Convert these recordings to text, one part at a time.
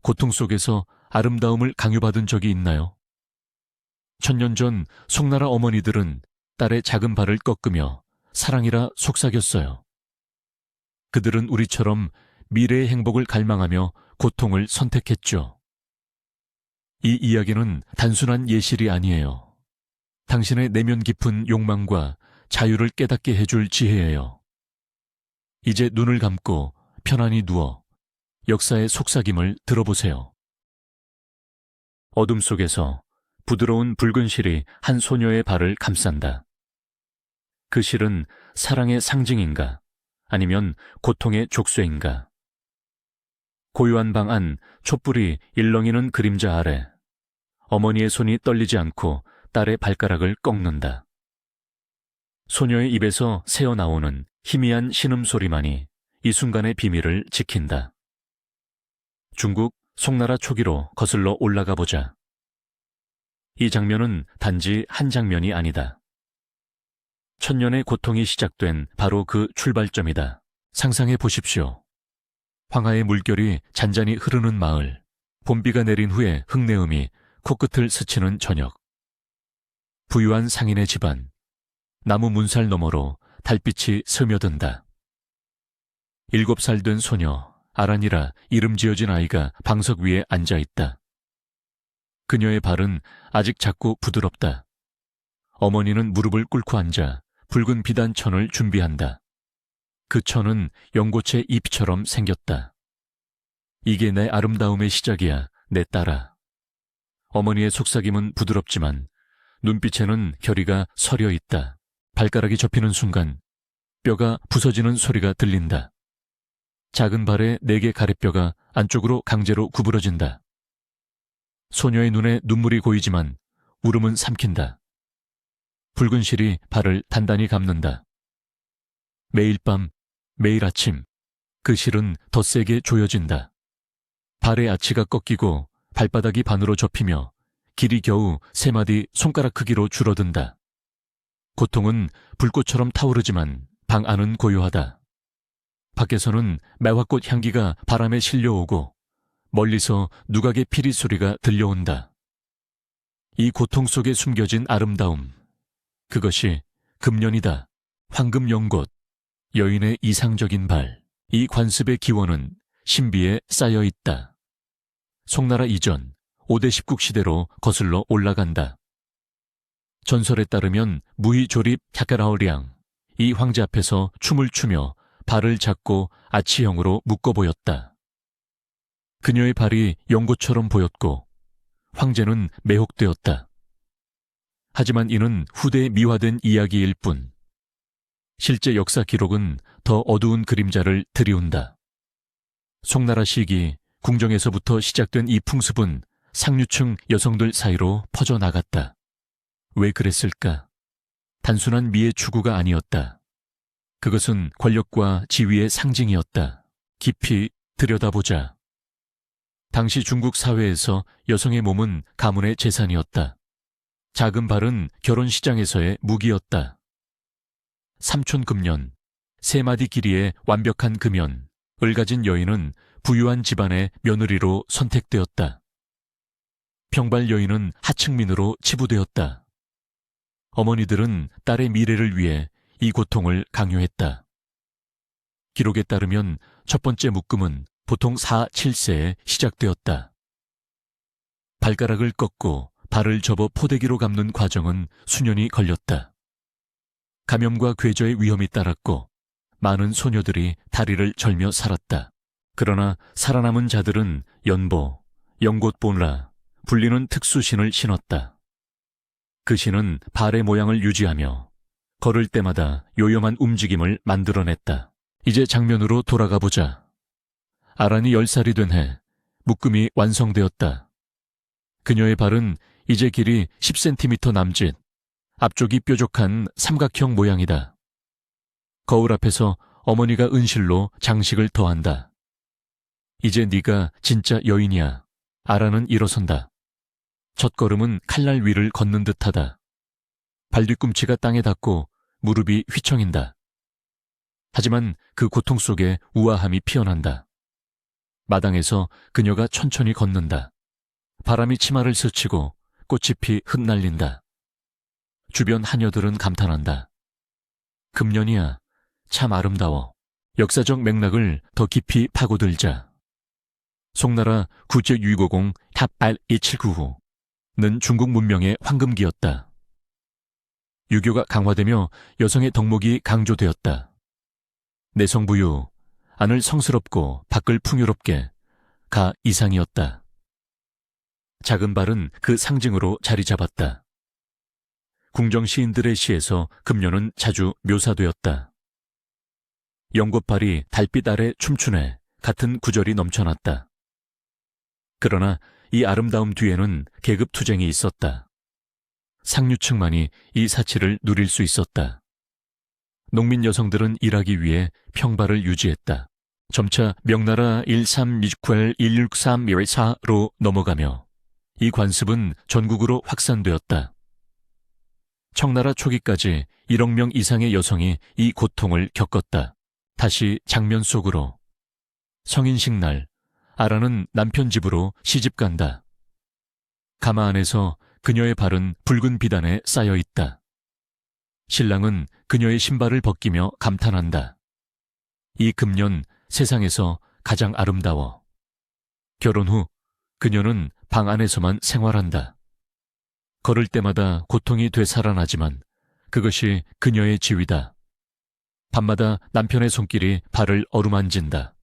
고통 속에서 아름다움을 강요받은 적이 있나요? 천년 전 송나라 어머니들은 딸의 작은 발을 꺾으며 사랑이라 속삭였어요. 그들은 우리처럼 미래의 행복을 갈망하며 고통을 선택했죠. 이 이야기는 단순한 예실이 아니에요. 당신의 내면 깊은 욕망과 자유를 깨닫게 해줄 지혜예요. 이제 눈을 감고 편안히 누워 역사의 속삭임을 들어보세요. 어둠 속에서 부드러운 붉은 실이 한 소녀의 발을 감싼다. 그 실은 사랑의 상징인가? 아니면 고통의 족쇄인가? 고요한 방 안 촛불이 일렁이는 그림자 아래 어머니의 손이 떨리지 않고 딸의 발가락을 꺾는다. 소녀의 입에서 새어나오는 희미한 신음소리만이 이 순간의 비밀을 지킨다. 중국 송나라 초기로 거슬러 올라가 보자. 이 장면은 단지 한 장면이 아니다. 천년의 고통이 시작된 바로 그 출발점이다. 상상해 보십시오. 황하의 물결이 잔잔히 흐르는 마을, 봄비가 내린 후에 흙내음이 코끝을 스치는 저녁. 부유한 상인의 집안, 나무 문살 너머로 달빛이 스며든다. 7살 된 소녀, 아란이라 이름 지어진 아이가 방석 위에 앉아있다. 그녀의 발은 아직 작고 부드럽다. 어머니는 무릎을 꿇고 앉아 붉은 비단천을 준비한다. 그 천은 연고체 잎처럼 생겼다. 이게 내 아름다움의 시작이야, 내 딸아. 어머니의 속삭임은 부드럽지만 눈빛에는 결의가 서려 있다. 발가락이 접히는 순간 뼈가 부서지는 소리가 들린다. 작은 발의 4개 가래뼈가 안쪽으로 강제로 구부러진다. 소녀의 눈에 눈물이 고이지만 울음은 삼킨다. 붉은 실이 발을 단단히 감는다. 매일 밤, 매일 아침 그 실은 더 세게 조여진다. 발의 아치가 꺾이고 발바닥이 반으로 접히며 길이 겨우 3마디 손가락 크기로 줄어든다. 고통은 불꽃처럼 타오르지만 방 안은 고요하다. 밖에서는 매화꽃 향기가 바람에 실려오고 멀리서 누각의 피리 소리가 들려온다. 이 고통 속에 숨겨진 아름다움, 그것이 금년이다. 황금 연꽃, 여인의 이상적인 발, 이 관습의 기원은 신비에 쌓여 있다. 송나라 이전 5대 10국 시대로 거슬러 올라간다. 전설에 따르면 무희조립 캬카라오리앙, 이 황제 앞에서 춤을 추며 발을 잡고 아치형으로 묶어 보였다. 그녀의 발이 연꽃처럼 보였고 황제는 매혹되었다. 하지만 이는 후대에 미화된 이야기일 뿐. 실제 역사 기록은 더 어두운 그림자를 드리운다. 송나라 시기 궁정에서부터 시작된 이 풍습은 상류층 여성들 사이로 퍼져나갔다. 왜 그랬을까? 단순한 미의 추구가 아니었다. 그것은 권력과 지위의 상징이었다. 깊이 들여다보자. 당시 중국 사회에서 여성의 몸은 가문의 재산이었다. 작은 발은 결혼시장에서의 무기였다. 삼촌금년, 3마디 길이의 완벽한 금연, 을 가진 여인은 부유한 집안의 며느리로 선택되었다. 평발 여인은 하층민으로 치부되었다. 어머니들은 딸의 미래를 위해 이 고통을 강요했다. 기록에 따르면 첫 번째 묶음은 보통 4, 7세에 시작되었다. 발가락을 꺾고 발을 접어 포대기로 감는 과정은 수년이 걸렸다. 감염과 괴저의 위험이 따랐고 많은 소녀들이 다리를 절며 살았다. 그러나 살아남은 자들은 연보, 연곶본라 불리는 특수신을 신었다. 그 신은 발의 모양을 유지하며 걸을 때마다 요염한 움직임을 만들어냈다. 이제 장면으로 돌아가 보자. 아란이 10살이 된 해 묶음이 완성되었다. 그녀의 발은 이제 길이 10cm 남짓, 앞쪽이 뾰족한 삼각형 모양이다. 거울 앞에서 어머니가 은실로 장식을 더한다. 이제 네가 진짜 여인이야. 아란은 일어선다. 첫걸음은 칼날 위를 걷는 듯하다. 발뒤꿈치가 땅에 닿고 무릎이 휘청인다. 하지만 그 고통 속에 우아함이 피어난다. 마당에서 그녀가 천천히 걷는다. 바람이 치마를 스치고 꽃잎이 흩날린다. 주변 하녀들은 감탄한다. 금년이야, 참 아름다워. 역사적 맥락을 더 깊이 파고들자. 송나라 국제650 탑 R2799는 중국 문명의 황금기였다. 유교가 강화되며 여성의 덕목이 강조되었다. 내성부유, 안을 성스럽고 밖을 풍요롭게 가 이상이었다. 작은 발은 그 상징으로 자리 잡았다. 궁정 시인들의 시에서 금년은 자주 묘사되었다. 연꽃발이 달빛 아래 춤추네 같은 구절이 넘쳐났다. 그러나 이 아름다움 뒤에는 계급 투쟁이 있었다. 상류층만이 이 사치를 누릴 수 있었다. 농민 여성들은 일하기 위해 평발을 유지했다. 점차 명나라 1369-163-14로 넘어가며 이 관습은 전국으로 확산되었다. 청나라 초기까지 1억 명 이상의 여성이 이 고통을 겪었다. 다시 장면 속으로. 성인식 날, 아라는 남편 집으로 시집간다. 가마 안에서 그녀의 발은 붉은 비단에 쌓여 있다. 신랑은 그녀의 신발을 벗기며 감탄한다. 이 금년 세상에서 가장 아름다워. 결혼 후 그녀는 방 안에서만 생활한다. 걸을 때마다 고통이 되살아나지만 그것이 그녀의 지위다. 밤마다 남편의 손길이 발을 어루만진다.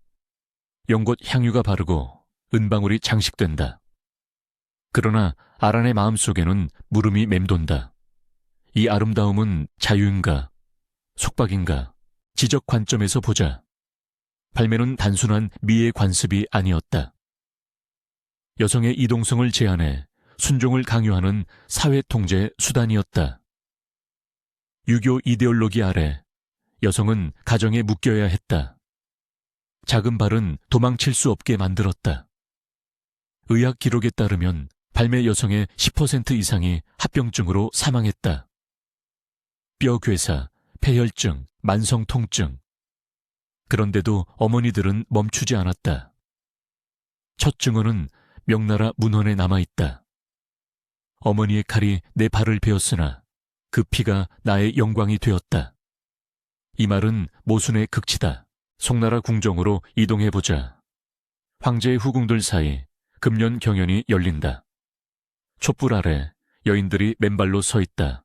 연꽃 향유가 바르고 은방울이 장식된다. 그러나 아란의 마음속에는 물음이 맴돈다. 이 아름다움은 자유인가, 속박인가, 지적 관점에서 보자. 발매는 단순한 미의 관습이 아니었다. 여성의 이동성을 제한해 순종을 강요하는 사회 통제 수단이었다. 유교 이데올로기 아래 여성은 가정에 묶여야 했다. 작은 발은 도망칠 수 없게 만들었다. 의학 기록에 따르면 발매 여성의 10% 이상이 합병증으로 사망했다. 뼈괴사, 폐혈증, 만성 통증. 그런데도 어머니들은 멈추지 않았다. 첫 증언은 명나라 문헌에 남아있다. 어머니의 칼이 내 발을 베었으나 그 피가 나의 영광이 되었다. 이 말은 모순의 극치다. 송나라 궁정으로 이동해보자. 황제의 후궁들 사이 금년 경연이 열린다. 촛불 아래 여인들이 맨발로 서 있다.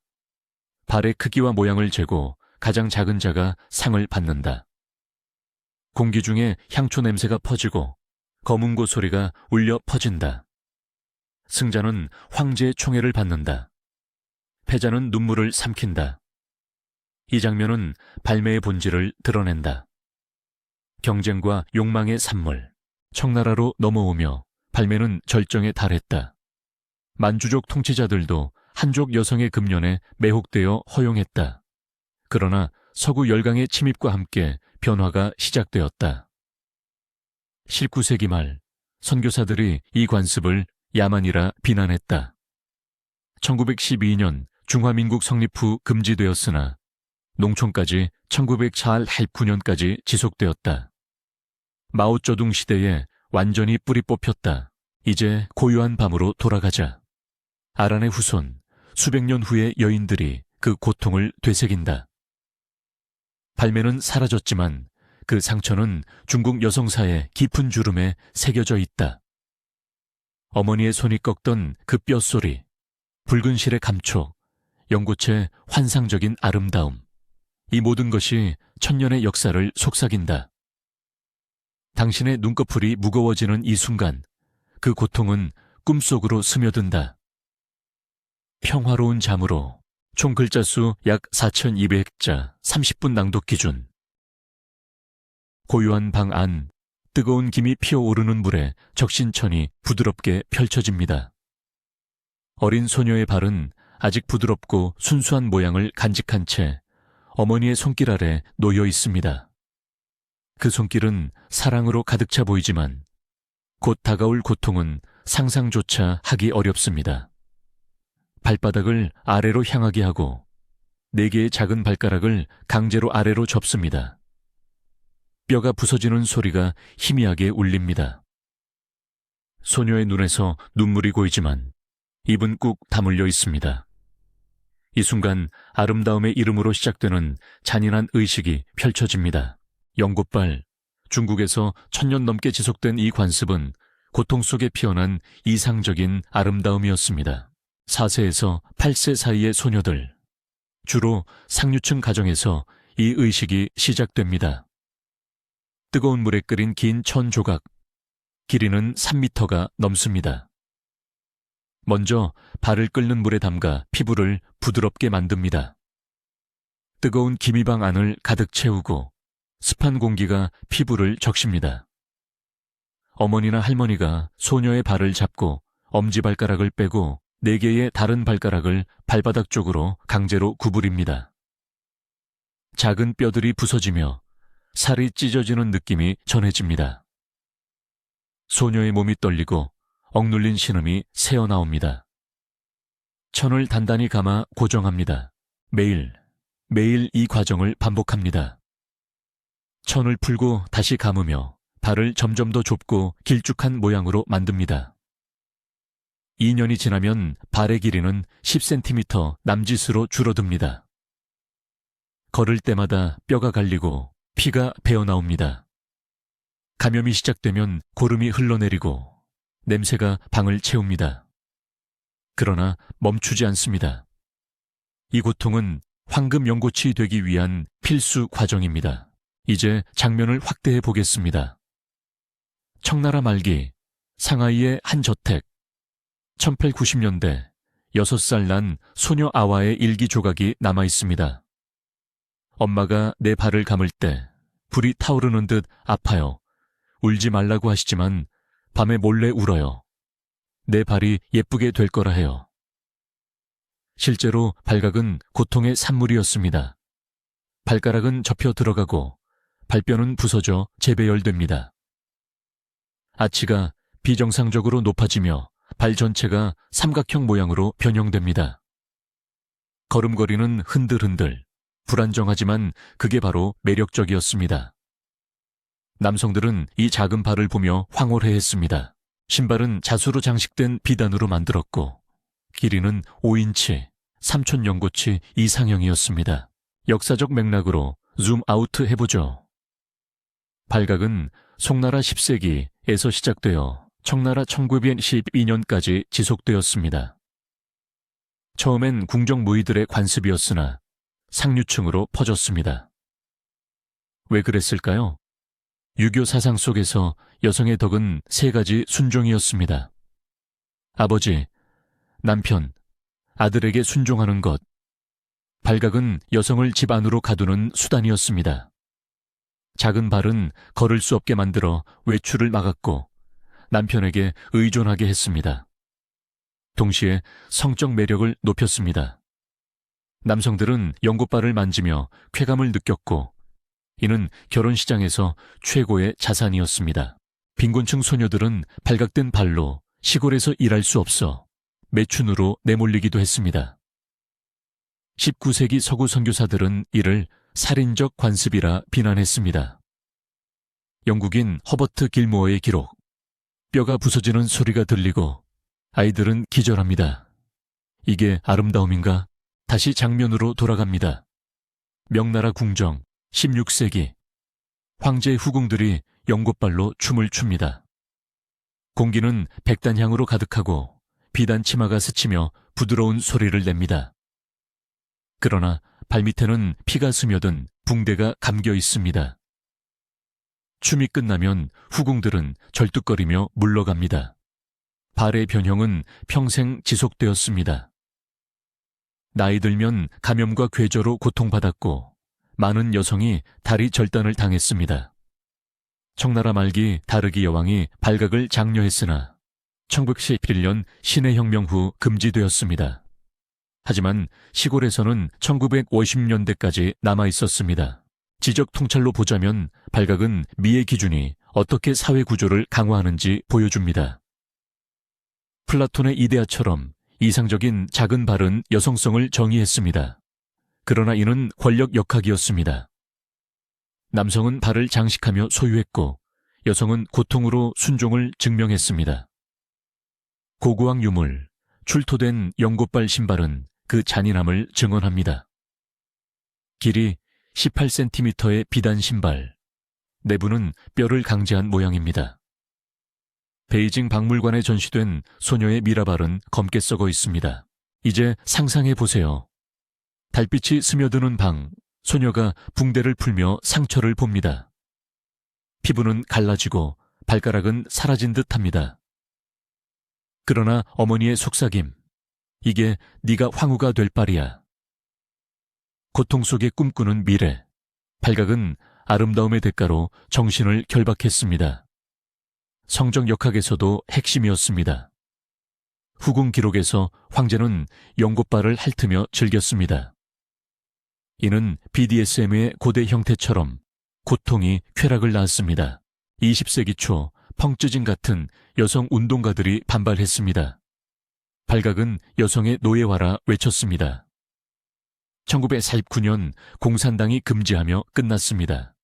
발의 크기와 모양을 재고 가장 작은 자가 상을 받는다. 공기 중에 향초 냄새가 퍼지고 검은고 소리가 울려 퍼진다. 승자는 황제의 총애를 받는다. 패자는 눈물을 삼킨다. 이 장면은 발매의 본질을 드러낸다. 경쟁과 욕망의 산물, 청나라로 넘어오며 발매는 절정에 달했다. 만주족 통치자들도 한족 여성의 금년에 매혹되어 허용했다. 그러나 서구 열강의 침입과 함께 변화가 시작되었다. 19세기 말 선교사들이 이 관습을 야만이라 비난했다. 1912년 중화민국 성립 후 금지되었으나 농촌까지 1989년까지 지속되었다. 마오쩌둥 시대에 완전히 뿌리 뽑혔다. 이제 고요한 밤으로 돌아가자. 아란의 후손, 수백 년 후의 여인들이 그 고통을 되새긴다. 발매는 사라졌지만 그 상처는 중국 여성사의 깊은 주름에 새겨져 있다. 어머니의 손이 꺾던 그 뼛소리, 붉은 실의 감촉, 연꽃의 환상적인 아름다움. 이 모든 것이 천년의 역사를 속삭인다. 당신의 눈꺼풀이 무거워지는 이 순간, 그 고통은 꿈속으로 스며든다. 평화로운 잠으로 총 글자 수 약 4,200자, 30분 낭독 기준. 고요한 방 안, 뜨거운 김이 피어오르는 물에 적신천이 부드럽게 펼쳐집니다. 어린 소녀의 발은 아직 부드럽고 순수한 모양을 간직한 채 어머니의 손길 아래 놓여 있습니다. 그 손길은 사랑으로 가득 차 보이지만 곧 다가올 고통은 상상조차 하기 어렵습니다. 발바닥을 아래로 향하게 하고 4개의 작은 발가락을 강제로 아래로 접습니다. 뼈가 부서지는 소리가 희미하게 울립니다. 소녀의 눈에서 눈물이 고이지만 입은 꾹 다물려 있습니다. 이 순간 아름다움의 이름으로 시작되는 잔인한 의식이 펼쳐집니다. 연꽃발, 중국에서 1000년 넘게 지속된 이 관습은 고통 속에 피어난 이상적인 아름다움이었습니다. 4세에서 8세 사이의 소녀들, 주로 상류층 가정에서 이 의식이 시작됩니다. 뜨거운 물에 끓인 긴 천 조각, 길이는 3m가 넘습니다. 먼저 발을 끓는 물에 담가 피부를 부드럽게 만듭니다. 뜨거운 기미방 안을 가득 채우고 습한 공기가 피부를 적십니다. 어머니나 할머니가 소녀의 발을 잡고 엄지발가락을 빼고 4개의 다른 발가락을 발바닥 쪽으로 강제로 구부립니다. 작은 뼈들이 부서지며 살이 찢어지는 느낌이 전해집니다. 소녀의 몸이 떨리고 억눌린 신음이 새어나옵니다. 천을 단단히 감아 고정합니다. 매일 이 과정을 반복합니다. 천을 풀고 다시 감으며 발을 점점 더 좁고 길쭉한 모양으로 만듭니다. 2년이 지나면 발의 길이는 10cm 남짓으로 줄어듭니다. 걸을 때마다 뼈가 갈리고 피가 배어나옵니다. 감염이 시작되면 고름이 흘러내리고 냄새가 방을 채웁니다. 그러나 멈추지 않습니다. 이 고통은 황금 연꽃이 되기 위한 필수 과정입니다. 이제 장면을 확대해 보겠습니다. 청나라 말기 상하이의 한 저택, 1890년대 6살 난 소녀 아와의 일기 조각이 남아 있습니다. 엄마가 내 발을 감을 때 불이 타오르는 듯 아파요. 울지 말라고 하시지만 밤에 몰래 울어요. 내 발이 예쁘게 될 거라 해요. 실제로 발각은 고통의 산물이었습니다. 발가락은 접혀 들어가고 발뼈는 부서져 재배열됩니다. 아치가 비정상적으로 높아지며 발 전체가 삼각형 모양으로 변형됩니다. 걸음걸이는 흔들흔들, 불안정하지만 그게 바로 매력적이었습니다. 남성들은 이 작은 발을 보며 황홀해했습니다. 신발은 자수로 장식된 비단으로 만들었고 길이는 5인치, 삼촌 연꽃이 이상형이었습니다. 역사적 맥락으로 줌아웃 해보죠. 발각은 송나라 10세기에서 시작되어 청나라 1912년까지 지속되었습니다. 처음엔 궁정 무의들의 관습이었으나 상류층으로 퍼졌습니다. 왜 그랬을까요? 유교 사상 속에서 여성의 덕은 3가지 순종이었습니다. 아버지, 남편, 아들에게 순종하는 것. 발각은 여성을 집 안으로 가두는 수단이었습니다. 작은 발은 걸을 수 없게 만들어 외출을 막았고 남편에게 의존하게 했습니다. 동시에 성적 매력을 높였습니다. 남성들은 연꽃발을 만지며 쾌감을 느꼈고 이는 결혼시장에서 최고의 자산이었습니다. 빈곤층 소녀들은 발각된 발로 시골에서 일할 수 없어 매춘으로 내몰리기도 했습니다. 19세기 서구 선교사들은 이를 살인적 관습이라 비난했습니다. 영국인 허버트 길모어의 기록, 뼈가 부서지는 소리가 들리고 아이들은 기절합니다. 이게 아름다움인가? 다시 장면으로 돌아갑니다. 명나라 궁정 16세기 황제의 후궁들이 연꽃발로 춤을 춥니다. 공기는 백단향으로 가득하고 비단 치마가 스치며 부드러운 소리를 냅니다. 그러나 발밑에는 피가 스며든 붕대가 감겨 있습니다. 춤이 끝나면 후궁들은 절뚝거리며 물러갑니다. 발의 변형은 평생 지속되었습니다. 나이 들면 감염과 괴저로 고통받았고 많은 여성이 다리 절단을 당했습니다. 청나라 말기 다르기 여왕이 발각을 장려했으나 1911년 신해혁명 후 금지되었습니다. 하지만 시골에서는 1950년대까지 남아 있었습니다. 지적 통찰로 보자면 발각은 미의 기준이 어떻게 사회 구조를 강화하는지 보여줍니다. 플라톤의 이데아처럼 이상적인 작은 발은 여성성을 정의했습니다. 그러나 이는 권력 역학이었습니다. 남성은 발을 장식하며 소유했고 여성은 고통으로 순종을 증명했습니다. 고고학 유물, 출토된 연곶발 신발은 그 잔인함을 증언합니다. 길이 18cm의 비단 신발, 내부는 뼈를 강제한 모양입니다. 베이징 박물관에 전시된 소녀의 미라발은 검게 썩어 있습니다. 이제 상상해 보세요. 달빛이 스며드는 방, 소녀가 붕대를 풀며 상처를 봅니다. 피부는 갈라지고 발가락은 사라진 듯합니다. 그러나 어머니의 속삭임, 이게 네가 황후가 될 빨이야. 고통 속에 꿈꾸는 미래, 발각은 아름다움의 대가로 정신을 결박했습니다. 성적 역학에서도 핵심이었습니다. 후궁 기록에서 황제는 연곶발을 핥으며 즐겼습니다. 이는 BDSM의 고대 형태처럼 고통이 쾌락을 낳았습니다. 20세기 초 펑쯔진 같은 여성 운동가들이 반발했습니다. 발각은 여성의 노예화라 외쳤습니다. 1949년 공산당이 금지하며 끝났습니다.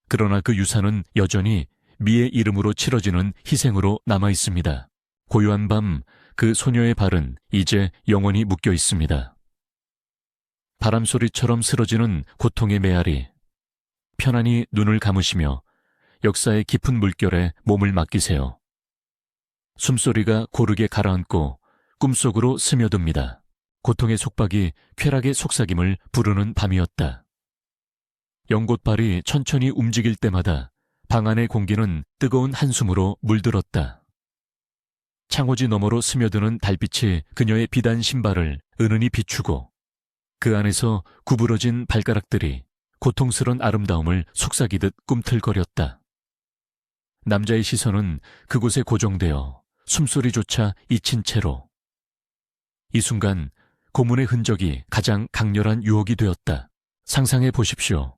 그러나 그 유산은 여전히 미의 이름으로 치러지는 희생으로 남아 있습니다. 고요한 밤, 그 소녀의 발은 이제 영원히 묶여 있습니다. 바람소리처럼 쓰러지는 고통의 메아리, 편안히 눈을 감으시며 역사의 깊은 물결에 몸을 맡기세요. 숨소리가 고르게 가라앉고 꿈속으로 스며듭니다. 고통의 속박이 쾌락의 속삭임을 부르는 밤이었다. 연곶발이 천천히 움직일 때마다 방 안의 공기는 뜨거운 한숨으로 물들었다. 창호지 너머로 스며드는 달빛이 그녀의 비단 신발을 은은히 비추고 그 안에서 구부러진 발가락들이 고통스런 아름다움을 속삭이듯 꿈틀거렸다. 남자의 시선은 그곳에 고정되어 숨소리조차 잊힌 채로. 이 순간 고문의 흔적이 가장 강렬한 유혹이 되었다. 상상해 보십시오.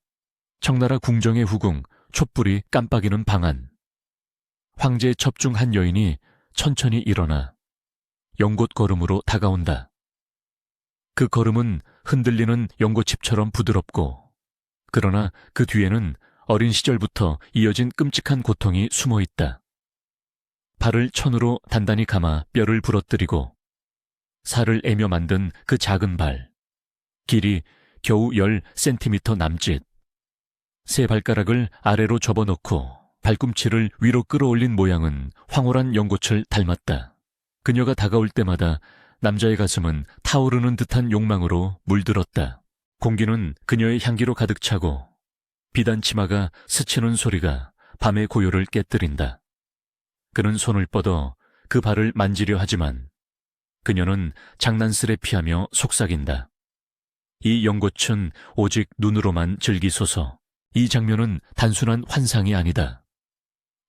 청나라 궁정의 후궁, 촛불이 깜빡이는 방 안. 황제의 첩 중 한 여인이 천천히 일어나 연곶 걸음으로 다가온다. 그 걸음은 흔들리는 연고칩처럼 부드럽고, 그러나 그 뒤에는 어린 시절부터 이어진 끔찍한 고통이 숨어 있다. 발을 천으로 단단히 감아 뼈를 부러뜨리고 살을 애며 만든 그 작은 발, 길이 겨우 10cm 남짓. 세 발가락을 아래로 접어놓고 발꿈치를 위로 끌어올린 모양은 황홀한 연곶을 닮았다. 그녀가 다가올 때마다 남자의 가슴은 타오르는 듯한 욕망으로 물들었다. 공기는 그녀의 향기로 가득 차고 비단 치마가 스치는 소리가 밤의 고요를 깨뜨린다. 그는 손을 뻗어 그 발을 만지려 하지만 그녀는 장난스레 피하며 속삭인다. 이 연곶은 오직 눈으로만 즐기소서. 이 장면은 단순한 환상이 아니다.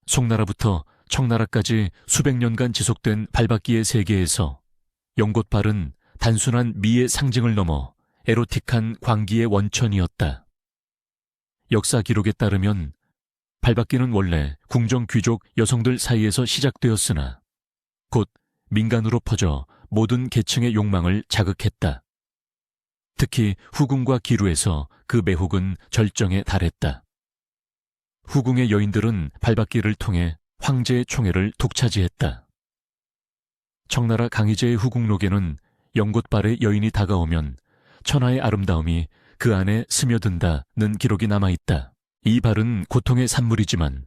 송나라부터 청나라까지 수백 년간 지속된 발받기의 세계에서 연곶발은 단순한 미의 상징을 넘어 에로틱한 광기의 원천이었다. 역사 기록에 따르면 발받기는 원래 궁정 귀족 여성들 사이에서 시작되었으나 곧 민간으로 퍼져 모든 계층의 욕망을 자극했다. 특히 후궁과 기루에서 그 매혹은 절정에 달했다. 후궁의 여인들은 발받기를 통해 황제의 총애를 독차지했다. 청나라 강희제의 후궁록에는 연곶발의 여인이 다가오면 천하의 아름다움이 그 안에 스며든다는 기록이 남아있다. 이 발은 고통의 산물이지만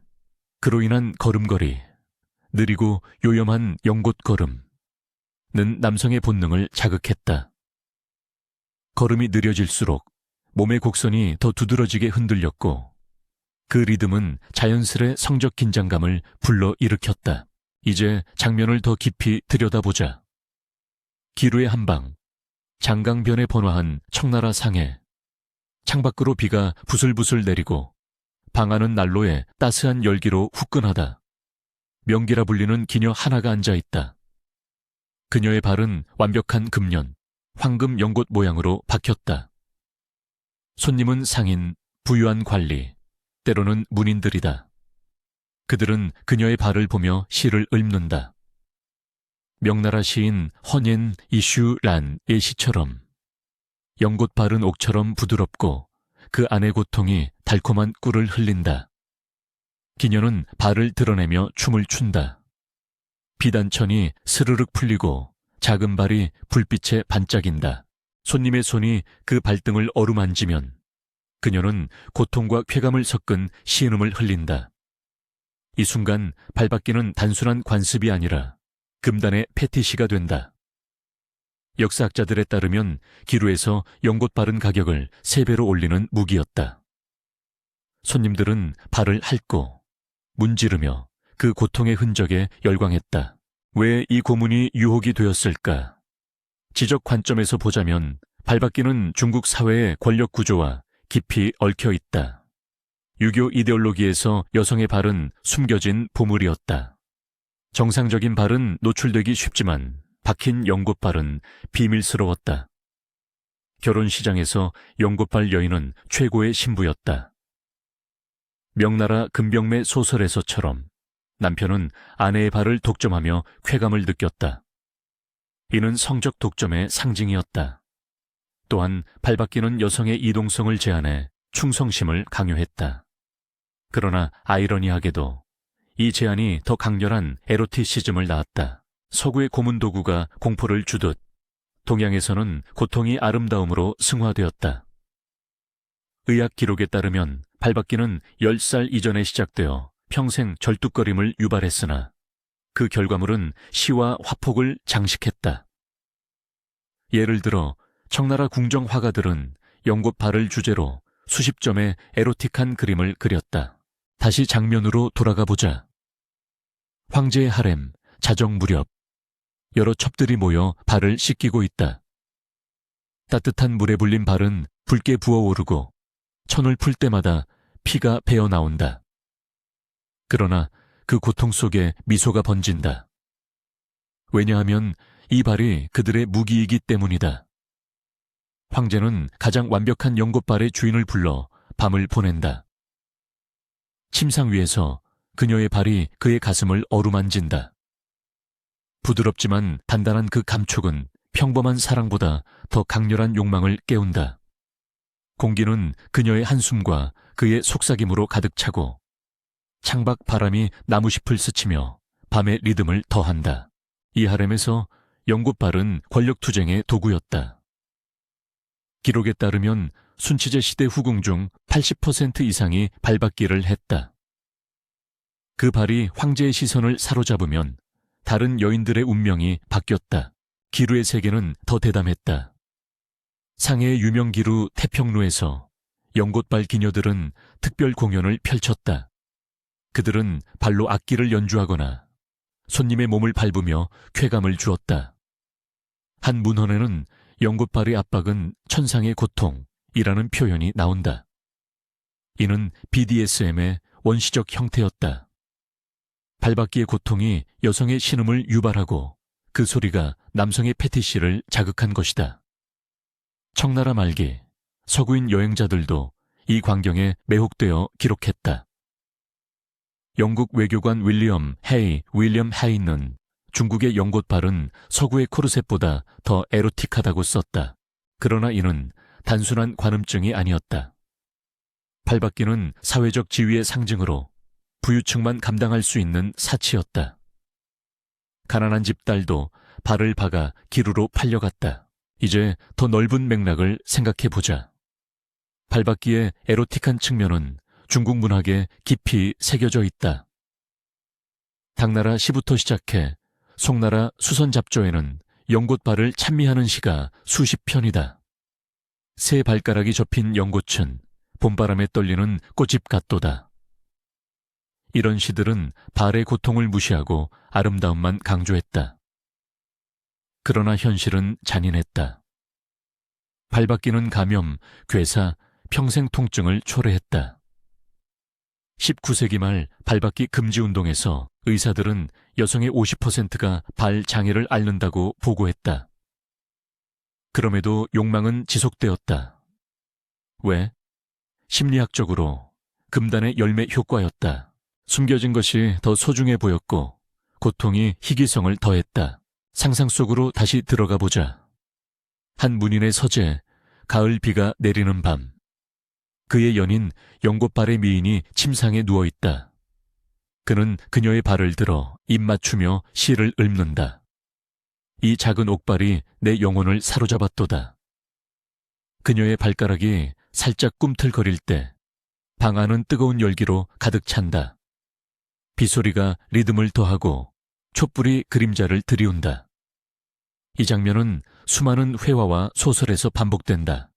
그로 인한 걸음걸이, 느리고 요염한 연곶 걸음은 남성의 본능을 자극했다. 걸음이 느려질수록 몸의 곡선이 더 두드러지게 흔들렸고 그 리듬은 자연스레 성적 긴장감을 불러일으켰다. 이제 장면을 더 깊이 들여다보자. 기루의 한방, 장강변에 번화한 청나라 상해. 창밖으로 비가 부슬부슬 내리고 방 안은 난로에 따스한 열기로 후끈하다. 명기라 불리는 기녀 하나가 앉아있다. 그녀의 발은 완벽한 금년, 황금 연곶 모양으로 박혔다. 손님은 상인, 부유한 관리, 때로는 문인들이다. 그들은 그녀의 발을 보며 시를 읊는다. 명나라 시인 헌옌 이슈란의 시처럼 연곶 발은 옥처럼 부드럽고 그 안의 고통이 달콤한 꿀을 흘린다. 기녀는 발을 드러내며 춤을 춘다. 비단천이 스르륵 풀리고 작은 발이 불빛에 반짝인다. 손님의 손이 그 발등을 어루만지면 그녀는 고통과 쾌감을 섞은 신음을 흘린다. 이 순간 발바뀌는 단순한 관습이 아니라 금단의 패티시가 된다. 역사학자들에 따르면 기루에서 연곶발은 가격을 3배로 올리는 무기였다. 손님들은 발을 핥고 문지르며 그 고통의 흔적에 열광했다. 왜 이 고문이 유혹이 되었을까? 지적 관점에서 보자면 발바뀌는 중국 사회의 권력 구조와 깊이 얽혀 있다. 유교 이데올로기에서 여성의 발은 숨겨진 보물이었다. 정상적인 발은 노출되기 쉽지만 박힌 연곶발은 비밀스러웠다. 결혼 시장에서 연곶발 여인은 최고의 신부였다. 명나라 금병매 소설에서처럼 남편은 아내의 발을 독점하며 쾌감을 느꼈다. 이는 성적 독점의 상징이었다. 또한 발바뀌는 여성의 이동성을 제한해 충성심을 강요했다. 그러나 아이러니하게도 이 제한이 더 강렬한 에로티시즘을 낳았다. 서구의 고문 도구가 공포를 주듯 동양에서는 고통이 아름다움으로 승화되었다. 의학 기록에 따르면 발바뀌는 10살 이전에 시작되어 평생 절뚝거림을 유발했으나 그 결과물은 시와 화폭을 장식했다. 예를 들어 청나라 궁정 화가들은 연곶발을 주제로 수십 점의 에로틱한 그림을 그렸다. 다시 장면으로 돌아가 보자. 황제의 하렘, 자정 무렵 여러 첩들이 모여 발을 씻기고 있다. 따뜻한 물에 불린 발은 붉게 부어오르고 천을 풀 때마다 피가 배어 나온다. 그러나 그 고통 속에 미소가 번진다. 왜냐하면 이 발이 그들의 무기이기 때문이다. 황제는 가장 완벽한 연곶발의 주인을 불러 밤을 보낸다. 침상 위에서 그녀의 발이 그의 가슴을 어루만진다. 부드럽지만 단단한 그 감촉은 평범한 사랑보다 더 강렬한 욕망을 깨운다. 공기는 그녀의 한숨과 그의 속삭임으로 가득 차고 창밖 바람이 나무잎을 스치며 밤의 리듬을 더한다. 이 하렘에서 연곶발은 권력투쟁의 도구였다. 기록에 따르면 순치제 시대 후궁 중 80% 이상이 발바뀌를 했다. 그 발이 황제의 시선을 사로잡으면 다른 여인들의 운명이 바뀌었다. 기루의 세계는 더 대담했다. 상해의 유명 기루 태평로에서 연곶발 기녀들은 특별 공연을 펼쳤다. 그들은 발로 악기를 연주하거나 손님의 몸을 밟으며 쾌감을 주었다. 한 문헌에는 연곶발의 압박은 천상의 고통이라는 표현이 나온다. 이는 BDSM의 원시적 형태였다. 발바뀌의 고통이 여성의 신음을 유발하고 그 소리가 남성의 패티시를 자극한 것이다. 청나라 말기 서구인 여행자들도 이 광경에 매혹되어 기록했다. 영국 외교관 윌리엄 헤이는 중국의 연곶발은 서구의 코르셋보다 더 에로틱하다고 썼다. 그러나 이는 단순한 관음증이 아니었다. 발바뀌는 사회적 지위의 상징으로 부유층만 감당할 수 있는 사치였다. 가난한 집 딸도 발을 박아 기루로 팔려갔다. 이제 더 넓은 맥락을 생각해보자. 발바뀌의 에로틱한 측면은 중국 문학에 깊이 새겨져 있다. 당나라 시부터 시작해 송나라 수선잡조에는 연곶발을 찬미하는 시가 수십 편이다. 새 발가락이 접힌 연곶은 봄바람에 떨리는 꽃잎 같도다. 이런 시들은 발의 고통을 무시하고 아름다움만 강조했다. 그러나 현실은 잔인했다. 발바뀌는 감염, 괴사, 평생 통증을 초래했다. 19세기 말 발바뀌 금지 운동에서 의사들은 여성의 50%가 발 장애를 앓는다고 보고했다. 그럼에도 욕망은 지속되었다. 왜? 심리학적으로 금단의 열매 효과였다. 숨겨진 것이 더 소중해 보였고 고통이 희귀성을 더했다. 상상 속으로 다시 들어가 보자. 한 문인의 서재, 가을 비가 내리는 밤. 그의 연인 연곶발의 미인이 침상에 누워있다. 그는 그녀의 발을 들어 입 맞추며 실을 읊는다. 이 작은 옥발이 내 영혼을 사로잡았도다. 그녀의 발가락이 살짝 꿈틀거릴 때 방 안은 뜨거운 열기로 가득 찬다. 빗소리가 리듬을 더하고 촛불이 그림자를 들이운다. 이 장면은 수많은 회화와 소설에서 반복된다.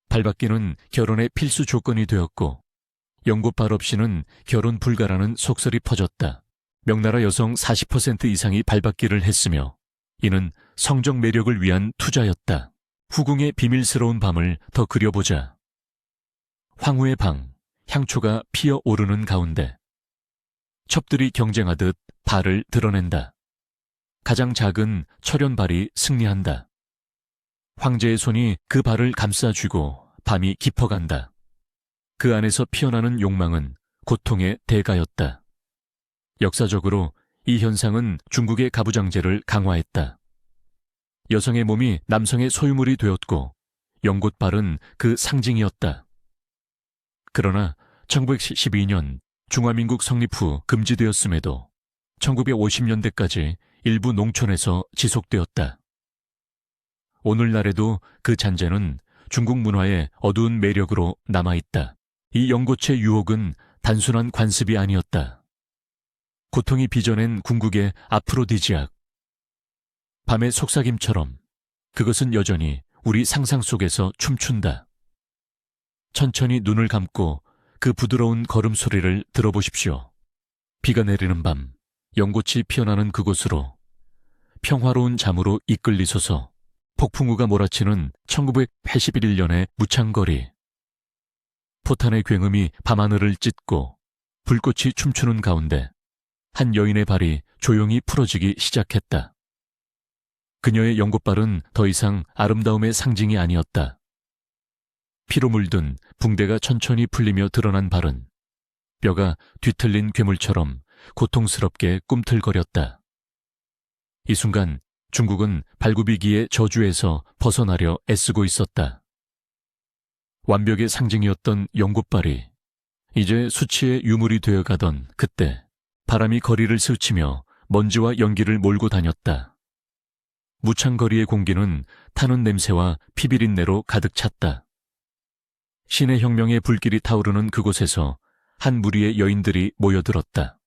발받기는 결혼의 필수 조건이 되었고 연꽃발 없이는 결혼 불가라는 속설이 퍼졌다. 명나라 여성 40% 이상이 발받기를 했으며 이는 성적 매력을 위한 투자였다. 후궁의 비밀스러운 밤을 더 그려보자. 황후의 방, 향초가 피어오르는 가운데 첩들이 경쟁하듯 발을 드러낸다. 가장 작은 철연발이 승리한다. 황제의 손이 그 발을 감싸쥐고 밤이 깊어간다. 그 안에서 피어나는 욕망은 고통의 대가였다. 역사적으로 이 현상은 중국의 가부장제를 강화했다. 여성의 몸이 남성의 소유물이 되었고 연꽃발은 그 상징이었다. 그러나 1912년 중화민국 성립 후 금지되었음에도 1950년대까지 일부 농촌에서 지속되었다. 오늘날에도 그 잔재는 중국 문화의 어두운 매력으로 남아있다. 이 연꽃의 유혹은 단순한 관습이 아니었다. 고통이 빚어낸 궁극의 아프로디지악. 밤의 속삭임처럼 그것은 여전히 우리 상상 속에서 춤춘다. 천천히 눈을 감고 그 부드러운 걸음소리를 들어보십시오. 비가 내리는 밤, 연꽃이 피어나는 그곳으로 평화로운 잠으로 이끌리소서. 폭풍우가 몰아치는 1981년의 무창거리. 포탄의 굉음이 밤하늘을 찢고 불꽃이 춤추는 가운데 한 여인의 발이 조용히 풀어지기 시작했다. 그녀의 연꽃발은 더 이상 아름다움의 상징이 아니었다. 피로 물든 붕대가 천천히 풀리며 드러난 발은 뼈가 뒤틀린 괴물처럼 고통스럽게 꿈틀거렸다. 이 순간 중국은 발굽이기의 저주에서 벗어나려 애쓰고 있었다. 완벽의 상징이었던 연꽃발이 이제 수치의 유물이 되어가던 그때 바람이 거리를 스치며 먼지와 연기를 몰고 다녔다. 무창거리의 공기는 타는 냄새와 피비린내로 가득 찼다. 신의 혁명의 불길이 타오르는 그곳에서 한 무리의 여인들이 모여들었다.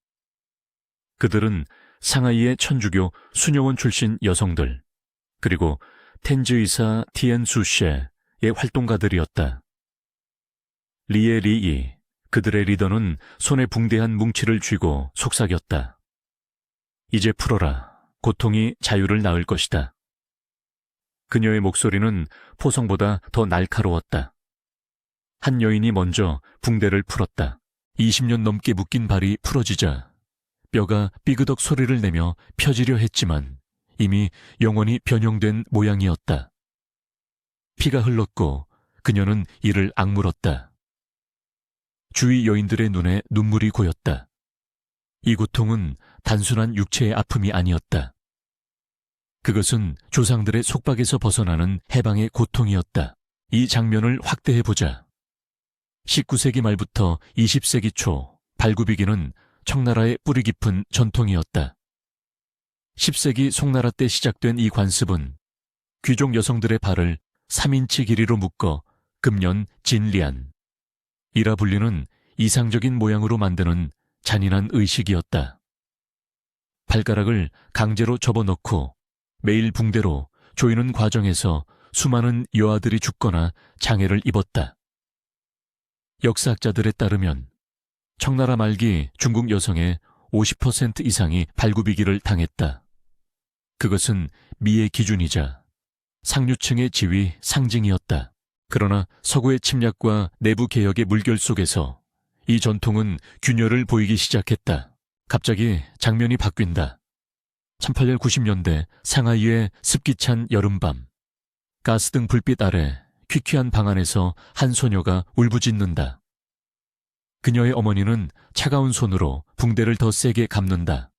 그들은 상하이의 천주교 수녀원 출신 여성들, 그리고 텐즈의사 티엔수셰의 활동가들이었다. 리에 리이, 그들의 리더는 손에 붕대한 뭉치를 쥐고 속삭였다. 이제 풀어라. 고통이 자유를 낳을 것이다. 그녀의 목소리는 포성보다 더 날카로웠다. 한 여인이 먼저 붕대를 풀었다. 20년 넘게 묶인 발이 풀어지자 뼈가 삐그덕 소리를 내며 펴지려 했지만 이미 영원히 변형된 모양이었다. 피가 흘렀고 그녀는 이를 악물었다. 주위 여인들의 눈에 눈물이 고였다. 이 고통은 단순한 육체의 아픔이 아니었다. 그것은 조상들의 속박에서 벗어나는 해방의 고통이었다. 이 장면을 확대해보자. 19세기 말부터 20세기 초 발굽이기는 청나라의 뿌리 깊은 전통이었다. 10세기 송나라 때 시작된 이 관습은 귀족 여성들의 발을 3인치 길이로 묶어 금년 진리안 이라 불리는 이상적인 모양으로 만드는 잔인한 의식이었다. 발가락을 강제로 접어넣고 매일 붕대로 조이는 과정에서 수많은 여아들이 죽거나 장애를 입었다. 역사학자들에 따르면 청나라 말기 중국 여성의 50% 이상이 발굽이기를 당했다. 그것은 미의 기준이자 상류층의 지위 상징이었다. 그러나 서구의 침략과 내부 개혁의 물결 속에서 이 전통은 균열을 보이기 시작했다. 갑자기 장면이 바뀐다. 1890년대 상하이의 습기찬 여름밤. 가스등 불빛 아래 퀴퀴한 방 안에서 한 소녀가 울부짖는다. 그녀의 어머니는 차가운 손으로 붕대를 더 세게 감는다.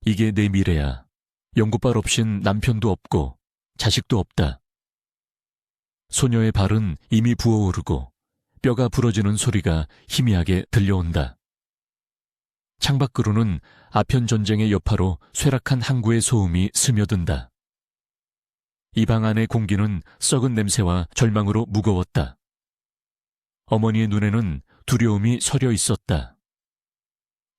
이게 내 미래야. 연꽃발 없인 남편도 없고 자식도 없다. 소녀의 발은 이미 부어오르고 뼈가 부러지는 소리가 희미하게 들려온다. 창밖으로는 아편 전쟁의 여파로 쇠락한 항구의 소음이 스며든다. 이 방 안의 공기는 썩은 냄새와 절망으로 무거웠다. 어머니의 눈에는 두려움이 서려 있었다.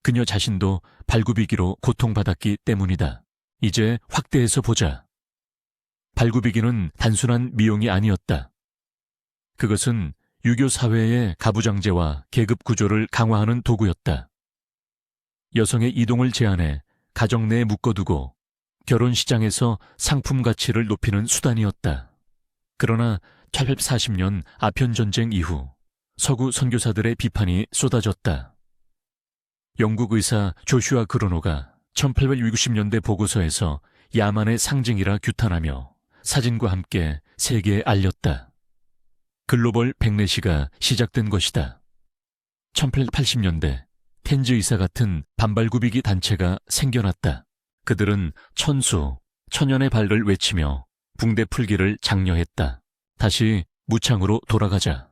그녀 자신도 발굽이기로 고통받았기 때문이다. 이제 확대해서 보자. 발굽이기는 단순한 미용이 아니었다. 그것은 유교 사회의 가부장제와 계급 구조를 강화하는 도구였다. 여성의 이동을 제한해 가정 내에 묶어두고 결혼 시장에서 상품 가치를 높이는 수단이었다. 그러나 1840년 아편 전쟁 이후 서구 선교사들의 비판이 쏟아졌다. 영국 의사 조슈아 그로노가 1860년대 보고서에서 야만의 상징이라 규탄하며 사진과 함께 세계에 알렸다. 글로벌 백내시가 시작된 것이다. 1880년대 텐즈 의사 같은 반발굽이기 단체가 생겨났다. 그들은 천수, 천연의 발을 외치며 붕대 풀기를 장려했다. 다시 무창으로 돌아가자.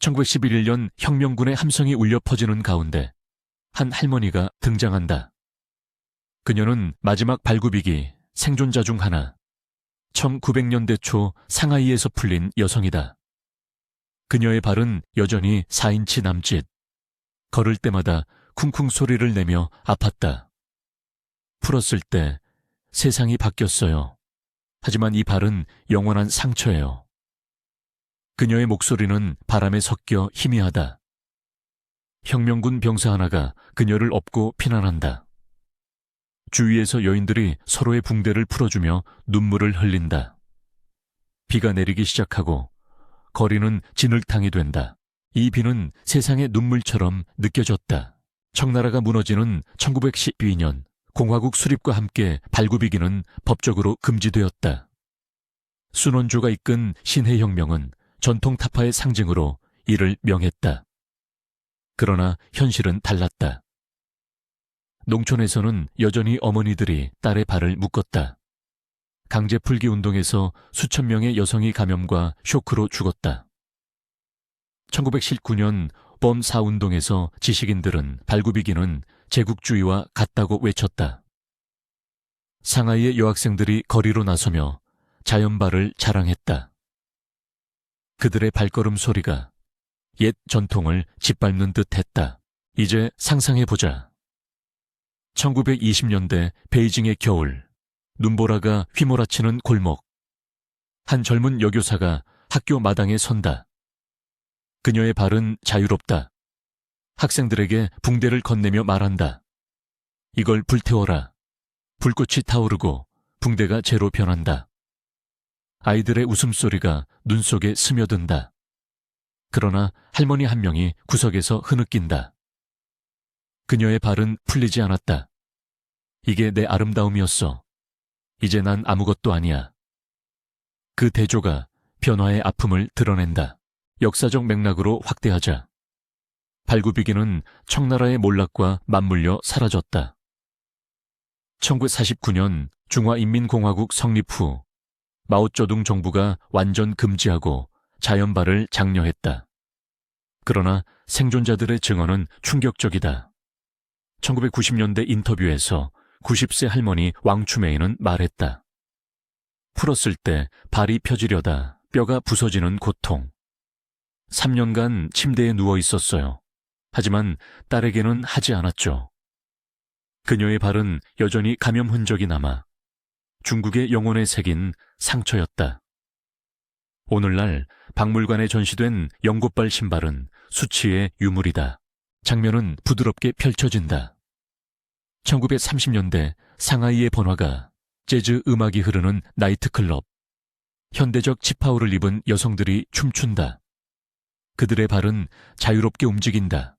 1911년 혁명군의 함성이 울려 퍼지는 가운데 한 할머니가 등장한다. 그녀는 마지막 발굽이기 생존자 중 하나, 1900년대 초 상하이에서 풀린 여성이다. 그녀의 발은 여전히 4인치 남짓. 걸을 때마다 쿵쿵 소리를 내며 아팠다. 풀었을 때 세상이 바뀌었어요. 하지만 이 발은 영원한 상처예요. 그녀의 목소리는 바람에 섞여 희미하다. 혁명군 병사 하나가 그녀를 업고 피난한다. 주위에서 여인들이 서로의 붕대를 풀어주며 눈물을 흘린다. 비가 내리기 시작하고 거리는 진흙탕이 된다. 이 비는 세상의 눈물처럼 느껴졌다. 청나라가 무너지는 1912년 공화국 수립과 함께 발굽이기는 법적으로 금지되었다. 순원주가 이끈 신해혁명은 전통 타파의 상징으로 이를 명했다. 그러나 현실은 달랐다. 농촌에서는 여전히 어머니들이 딸의 발을 묶었다. 강제풀기 운동에서 수천 명의 여성이 감염과 쇼크로 죽었다. 1919년 범사운동에서 지식인들은 발굽이기는 제국주의와 같다고 외쳤다. 상하이의 여학생들이 거리로 나서며 자연발을 자랑했다. 그들의 발걸음 소리가 옛 전통을 짓밟는 듯 했다. 이제 상상해보자. 1920년대 베이징의 겨울, 눈보라가 휘몰아치는 골목. 한 젊은 여교사가 학교 마당에 선다. 그녀의 발은 자유롭다. 학생들에게 붕대를 건네며 말한다. 이걸 불태워라. 불꽃이 타오르고 붕대가 재로 변한다. 아이들의 웃음소리가 눈 속에 스며든다. 그러나 할머니 한 명이 구석에서 흐느낀다. 그녀의 발은 풀리지 않았다. 이게 내 아름다움이었어. 이제 난 아무것도 아니야. 그 대조가 변화의 아픔을 드러낸다. 역사적 맥락으로 확대하자. 발굽이기는 청나라의 몰락과 맞물려 사라졌다. 1949년 중화인민공화국 성립 후 마오쩌둥 정부가 완전 금지하고 자연발을 장려했다. 그러나 생존자들의 증언은 충격적이다. 1990년대 인터뷰에서 90세 할머니 왕추메이는 말했다. 풀었을 때 발이 펴지려다 뼈가 부서지는 고통. 3년간 침대에 누워 있었어요. 하지만 딸에게는 하지 않았죠. 그녀의 발은 여전히 감염 흔적이 남아 중국의 영혼에 새긴 상처였다. 오늘날 박물관에 전시된 연꽃발 신발은 수치의 유물이다. 장면은 부드럽게 펼쳐진다. 1930년대 상하이의 번화가, 재즈 음악이 흐르는 나이트클럽. 현대적 치파오를 입은 여성들이 춤춘다. 그들의 발은 자유롭게 움직인다.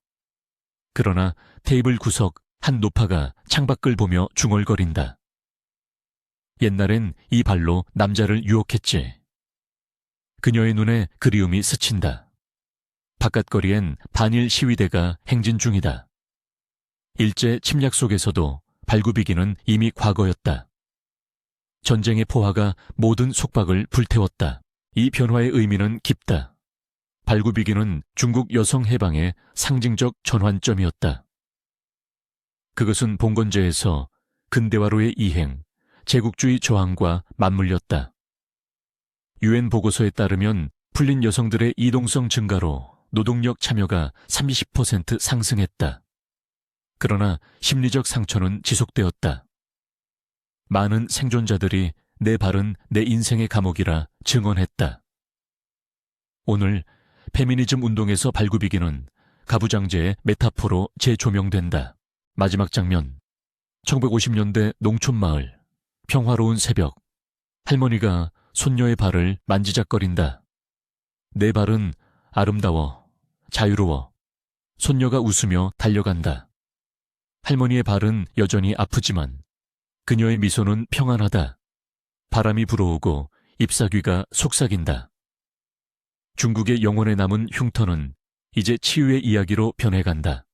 그러나 테이블 구석 한 노파가 창밖을 보며 중얼거린다. 옛날엔 이 발로 남자를 유혹했지. 그녀의 눈에 그리움이 스친다. 바깥거리엔 반일 시위대가 행진 중이다. 일제 침략 속에서도 발굽이기는 이미 과거였다. 전쟁의 포화가 모든 속박을 불태웠다. 이 변화의 의미는 깊다. 발굽이기는 중국 여성 해방의 상징적 전환점이었다. 그것은 봉건제에서 근대화로의 이행, 제국주의 저항과 맞물렸다. 유엔 보고서에 따르면 풀린 여성들의 이동성 증가로 노동력 참여가 30% 상승했다. 그러나 심리적 상처는 지속되었다. 많은 생존자들이 내 발은 내 인생의 감옥이라 증언했다. 오늘 페미니즘 운동에서 발굽이기는 가부장제의 메타포로 재조명된다. 마지막 장면. 1950년대 농촌마을. 평화로운 새벽. 할머니가 손녀의 발을 만지작거린다. 내 발은 아름다워, 자유로워. 손녀가 웃으며 달려간다. 할머니의 발은 여전히 아프지만 그녀의 미소는 평안하다. 바람이 불어오고 잎사귀가 속삭인다. 중국의 영혼에 남은 흉터는 이제 치유의 이야기로 변해간다.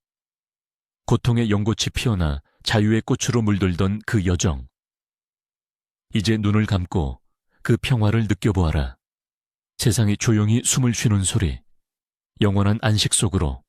고통의 연꽃이 피어나 자유의 꽃으로 물들던 그 여정. 이제 눈을 감고 그 평화를 느껴보아라. 세상이 조용히 숨을 쉬는 소리. 영원한 안식 속으로.